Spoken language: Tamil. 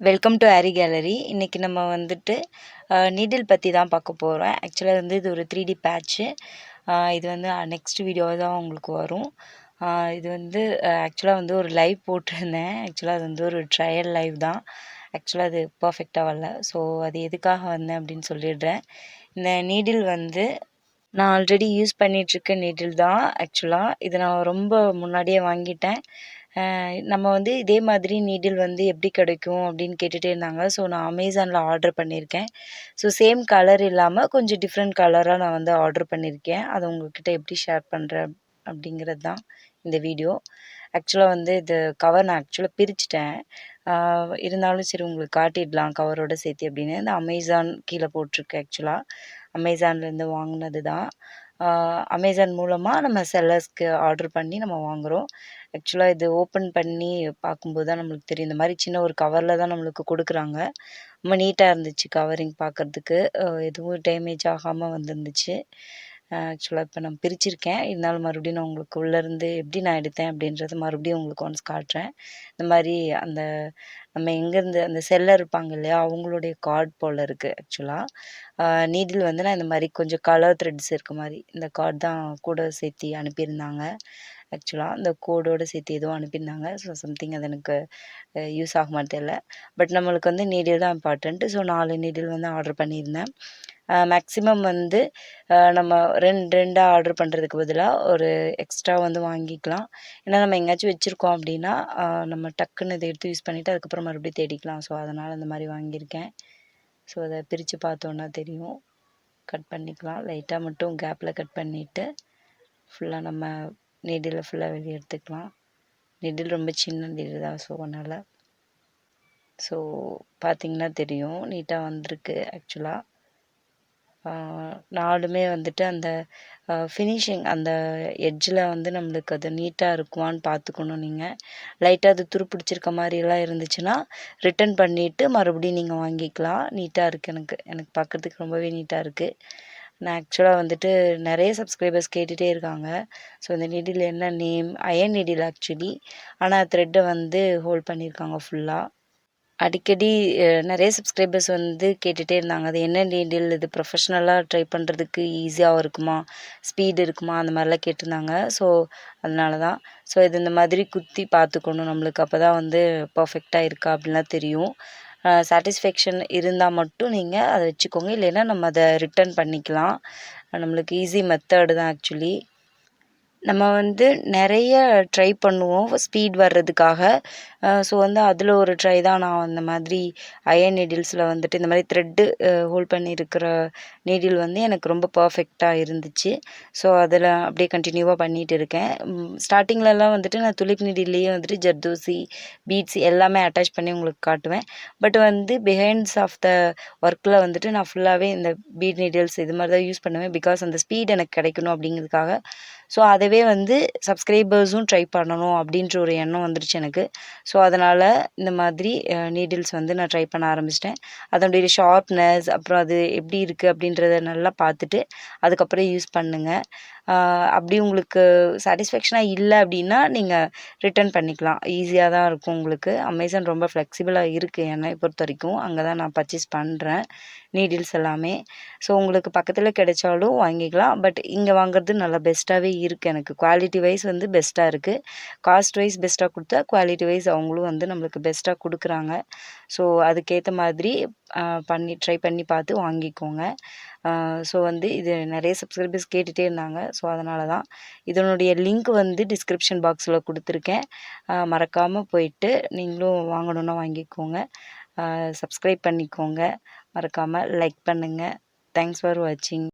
Welcome to aari gallery. இன்றைக்கி நம்ம வந்துட்டு நீடில் பற்றி தான் பார்க்க போகிறோம். ஆக்சுவலாக வந்து இது ஒரு 3D பேட்ச்சு. இது வந்து நெக்ஸ்ட் வீடியோ தான் உங்களுக்கு வரும். இது வந்து ஆக்சுவலாக வந்து ஒரு லைவ் போட்டிருந்தேன். ஆக்சுவலாக அது வந்து ஒரு ட்ரையல் லைவ் தான். ஆக்சுவலாக அது பர்ஃபெக்டாக வரல. ஸோ அது எதுக்காக வந்தேன் அப்படின்னு சொல்லிடுறேன். இந்த நீடில் வந்து நான் ஆல்ரெடி யூஸ் பண்ணிகிட்ருக்க நீடில் தான். ஆக்சுவலாக இது நான் ரொம்ப முன்னாடியே வாங்கிட்டேன். நம்ம வந்து இதே மாதிரி நீடில் வந்து எப்படி கிடைக்கும் அப்படின்னு கேட்டுகிட்டே இருந்தாங்க. ஸோ நான் அமேசானில் ஆர்டர் பண்ணியிருக்கேன். ஸோ சேம் கலர் இல்லாமல் கொஞ்சம் டிஃப்ரெண்ட் கலராக நான் வந்து ஆர்டர் பண்ணியிருக்கேன். அதை உங்கள்கிட்ட எப்படி ஷேர் பண்ணுறேன் அப்படிங்கிறது தான் இந்த வீடியோ. ஆக்சுவலாக வந்து இது கவர் நான் ஆக்சுவலாக பிரிச்சுட்டேன். இருந்தாலும் சரி உங்களுக்கு காட்டிடலாம் கவரோடு சேர்த்து அப்படின்னு. இந்த அமேசான் கீழே போட்டிருக்கு. ஆக்சுவலாக அமேசான்லேருந்து வாங்கினது தான். அமேசான் மூலமாக நம்ம செல்லர்ஸ்க்கு ஆர்டர் பண்ணி நம்ம வாங்குகிறோம். ஆக்சுவலாக இது ஓப்பன் பண்ணி பார்க்கும்போது தான் நம்மளுக்கு தெரியும். இந்த மாதிரி சின்ன ஒரு கவரில் தான் நம்மளுக்கு கொடுக்குறாங்க. ரொம்ப நீட்டாக இருந்துச்சு கவரிங் பார்க்குறதுக்கு. எதுவும் டேமேஜ் ஆகாமல் வந்துருந்துச்சு. ஆக்சுவலாக இப்போ நான் பிரிச்சிருக்கேன். இருந்தாலும் மறுபடியும் நான் உங்களுக்கு உள்ளேருந்து எப்படி நான் எடுத்தேன் அப்படின்றத மறுபடியும் உங்களுக்கு ஒன்ஸ் காட்டுறேன். இந்த மாதிரி அந்த நம்ம எங்கேருந்து அந்த செல்லர் இருப்பாங்க இல்லையா, அவங்களுடைய கார்ட் போல் இருக்குது. ஆக்சுவலாக நீடில் வந்து நான் இந்த மாதிரி கொஞ்சம் கலர் த்ரெட்ஸ் இருக்க மாதிரி இந்த கார்ட் தான் கூட சேர்த்து அனுப்பியிருந்தாங்க. ஆக்சுவலாக அந்த கோடோடு சேர்த்து எதுவும் அனுப்பியிருந்தாங்க. ஸோ சம்திங் அது எனக்கு யூஸ் ஆகுமான்னு தெரியல. பட் நம்மளுக்கு வந்து நீடில் தான் இம்பார்ட்டன்ட்டு. ஸோ 4 நீடில் வந்து ஆர்டர் பண்ணியிருந்தேன். மேக்ஸிமம் வந்து நம்ம 2 ஆர்டர் பண்ணுறதுக்கு பதிலாக ஒரு எக்ஸ்ட்ரா வந்து வாங்கிக்கலாம். ஏன்னா நம்ம எங்கேயாச்சும் வச்சுருக்கோம் அப்படின்னா நம்ம டக்குன்னு இதை எடுத்து யூஸ் பண்ணிவிட்டு அதுக்கப்புறம் மறுபடியும் தேடிக்கலாம். ஸோ அதனால் இந்த மாதிரி வாங்கியிருக்கேன். ஸோ அதை பிரித்து பார்த்தோன்னா தெரியும். கட் பண்ணிக்கலாம். லைட்டாக மட்டும் கேப்பில் கட் பண்ணிவிட்டு ஃபுல்லாக நம்ம நீடில் ஃபுல்லாக வெளியே எடுத்துக்கலாம். நீடில் ரொம்ப சின்ன நீடில் தான். ஸோ அதனால் பார்த்திங்கன்னா தெரியும் நீட்டாக வந்திருக்கு. ஆக்சுவலாக 4மே வந்துட்டு அந்த ஃபினிஷிங் அந்த எட்ஜில் வந்து நம்மளுக்கு அது நீட்டாக இருக்குமான்னு பார்த்துக்கணும். நீங்கள் லைட்டாக அது துருப்பிடிச்சிருக்க மாதிரிலாம் இருந்துச்சுன்னா ரிட்டன் பண்ணிவிட்டு மறுபடியும் நீங்கள் வாங்கிக்கலாம். நீட்டாக இருக்குது. எனக்கு பார்க்குறதுக்கு ரொம்பவே நீட்டாக இருக்குது. நான் ஆக்சுவலாக வந்துட்டு நிறைய சப்ஸ்கிரைபர்ஸ் கேட்டுகிட்டே இருக்காங்க. ஸோ இந்த நீடில் என்ன நேம், அயன் நீடில் ஆக்சுவலி. ஆனால் த்ரெட்டை வந்து ஹோல்ட் பண்ணியிருக்காங்க ஃபுல்லாக. அடிக்கடி நிறைய சப்ஸ்கிரைபர்ஸ் வந்து கேட்டுகிட்டே இருந்தாங்க. அது என்ன நீடில், இது ப்ரொஃபஷ்னலாக ட்ரை பண்ணுறதுக்கு ஈஸியாக இருக்குமா, ஸ்பீடு இருக்குமா, அந்த மாதிரிலாம் கேட்டிருந்தாங்க. ஸோ அதனால தான். ஸோ இது இந்த மாதிரி குத்தி பார்த்துக்கணும் நம்மளுக்கு. அப்போ தான் வந்து பர்ஃபெக்டாக இருக்கா அப்படின்லாம் தெரியும். சாட்டிஸ்ஃபேக்ஷன் இருந்தால் மட்டும் நீங்கள் அதை வச்சுக்கோங்க. இல்லைன்னா நம்ம அதை ரிட்டன் பண்ணிக்கலாம். நம்மளுக்கு ஈஸி மெத்தடு தான் ஆக்சுவலி. நம்ம வந்து நிறைய ட்ரை பண்ணுவோம் ஸ்பீட் வர்றதுக்காக. ஸோ வந்து அதில் ஒரு ட்ரை தான் நான் அந்த மாதிரி அயன் நீடில்ஸில் வந்துட்டு இந்த மாதிரி த்ரெட்டு ஹோல்ட் பண்ணியிருக்கிற நீடில் வந்து எனக்கு ரொம்ப பர்ஃபெக்டாக இருந்துச்சு. ஸோ அதில் அப்படியே கண்டினியூவாக பண்ணிகிட்டு இருக்கேன். ஸ்டார்டிங்லலாம் வந்துட்டு நான் துலிப் நீடில்லையே வந்துட்டு ஜர்தோசி, பீட்ஸ் எல்லாமே அட்டாச் பண்ணி உங்களுக்கு காட்டுவேன். பட் வந்து பிஹைண்ட்ஸ் ஆஃப் த ஒர்க்கில் வந்துட்டு நான் ஃபுல்லாகவே இந்த பீட் நீடில்ஸ் இது மாதிரி தான் யூஸ் பண்ணுவேன். பிகாஸ் அந்த ஸ்பீட் எனக்கு கிடைக்கணும் அப்படிங்கிறதுக்காக. ஸோ அதவே வந்து சப்ஸ்கிரைபர்ஸும் ட்ரை பண்ணணும் அப்படின்ற ஒரு எண்ணம் வந்துருச்சு எனக்கு. ஸோ அதனால் இந்த மாதிரி நீடில்ஸ் வந்து நான் ட்ரை பண்ண ஆரம்பிச்சிட்டேன். அதனுடைய ஷார்ப்னஸ் அப்புறம் அது எப்படி இருக்குது அப்படின்றத நல்லா பார்த்துட்டு அதுக்கப்புறம் யூஸ் பண்ணுங்கள். அப்படி உங்களுக்கு சாட்டிஸ்ஃபேக்ஷனாக இல்லை அப்படின்னா நீங்கள் ரிட்டன் பண்ணிக்கலாம். ஈஸியாக தான் இருக்கும் உங்களுக்கு. அமேசான் ரொம்ப ஃப்ளெக்சிபிளாக இருக்குது என்னை பொறுத்த வரைக்கும். அங்கே தான் நான் பர்ச்சேஸ் பண்ணுறேன் நீடில்ஸ் எல்லாமே. ஸோ உங்களுக்கு பக்கத்தில் கிடைச்சாலும் வாங்கிக்கலாம். பட் இங்கே வாங்குறது நல்லா பெஸ்ட்டாகவே இருக்குது. எனக்கு குவாலிட்டி வைஸ் வந்து பெஸ்ட்டாக இருக்குது. காஸ்ட் வைஸ் பெஸ்ட்டாக கொடுத்தா குவாலிட்டி வைஸ் அவங்களும் வந்து நம்மளுக்கு பெஸ்ட்டாக கொடுக்குறாங்க. ஸோ அதுக்கேற்ற மாதிரி ட்ரை பண்ணி பார்த்து வாங்கிக்கோங்க. ஸோ வந்து இது நிறைய சப்ஸ்கிரைபர்ஸ் கேட்டுகிட்டே இருந்தாங்க. ஸோ அதனால தான் இதனுடைய லிங்க் வந்து டிஸ்கிரிப்ஷன் பாக்ஸில் கொடுத்துருக்கேன். மறக்காமல் போயிட்டு நீங்களும் வாங்கணுன்னா வாங்கிக்கோங்க. சப்ஸ்கிரைப் பண்ணிக்கோங்க. மறக்காமல் லைக் பண்ணுங்கள். தேங்க்ஸ் ஃபார் வாட்சிங்.